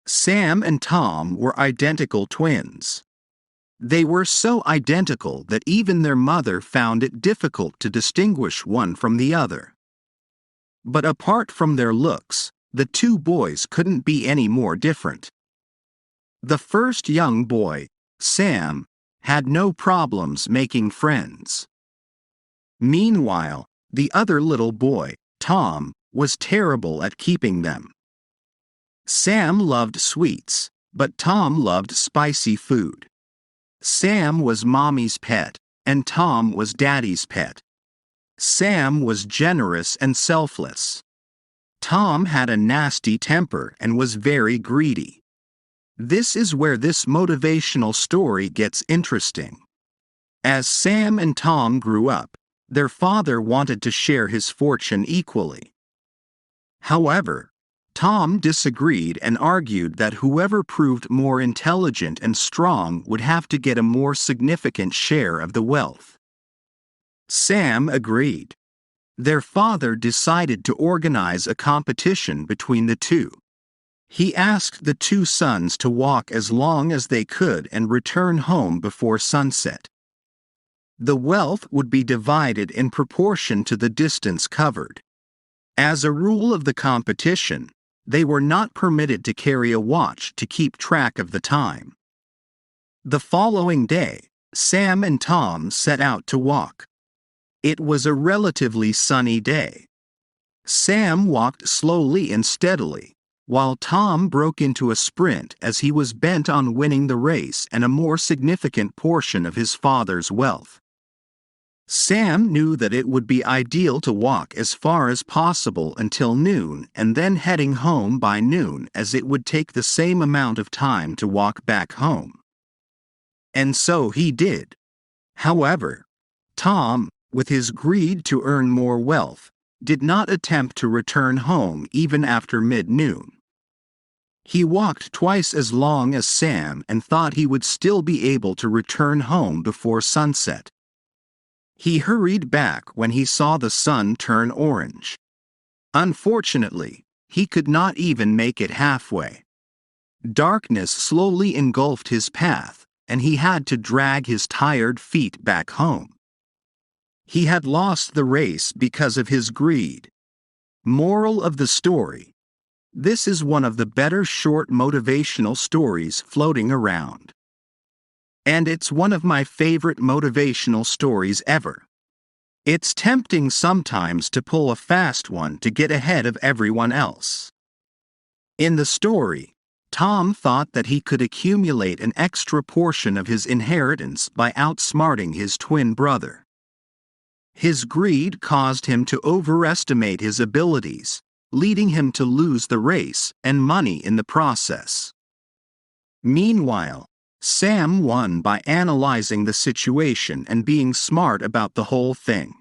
Sam and Tom were identical twins. They were so identical that even their mother found it difficult to distinguish one from the other. But apart from their looks, the two boys couldn't be any more different. The first young boy, Sam, had no problems making friends. Meanwhile, the other little boy, Tom, was terrible at keeping them. Sam loved sweets, but Tom loved spicy food. Sam was Mommy's pet, and Tom was Daddy's pet. Sam was generous and selfless. Tom had a nasty temper and was very greedy. This is where this motivational story gets interesting. As Sam and Tom grew up, their father wanted to share his fortune equally. However, Tom disagreed and argued that whoever proved more intelligent and strong would have to get a more significant share of the wealth. Sam agreed. Their father decided to organize a competition between the two. He asked the two sons to walk as long as they could and return home before sunset. The wealth would be divided in proportion to the distance covered. As a rule of the competition, they were not permitted to carry a watch to keep track of the time. The following day, Sam and Tom set out to walk. It was a relatively sunny day. Sam walked slowly and steadily, while Tom broke into a sprint as he was bent on winning the race and a more significant portion of his father's wealth. Sam knew that it would be ideal to walk as far as possible until noon and then heading home by noon, as it would take the same amount of time to walk back home. And so he did. However, Tom, with his greed to earn more wealth, did not attempt to return home even after mid-noon. He walked twice as long as Sam and thought he would still be able to return home before sunset. He hurried back when he saw the sun turn orange. Unfortunately, he could not even make it halfway. Darkness slowly engulfed his path, and he had to drag his tired feet back home. He had lost the race because of his greed. Moral of the story: this is one of the better short motivational stories floating around. And it's one of my favorite motivational stories ever. It's tempting sometimes to pull a fast one to get ahead of everyone else. In the story, Tom thought that he could accumulate an extra portion of his inheritance by outsmarting his twin brother. His greed caused him to overestimate his abilities, leading him to lose the race and money in the process. Meanwhile, Sam won by analyzing the situation and being smart about the whole thing.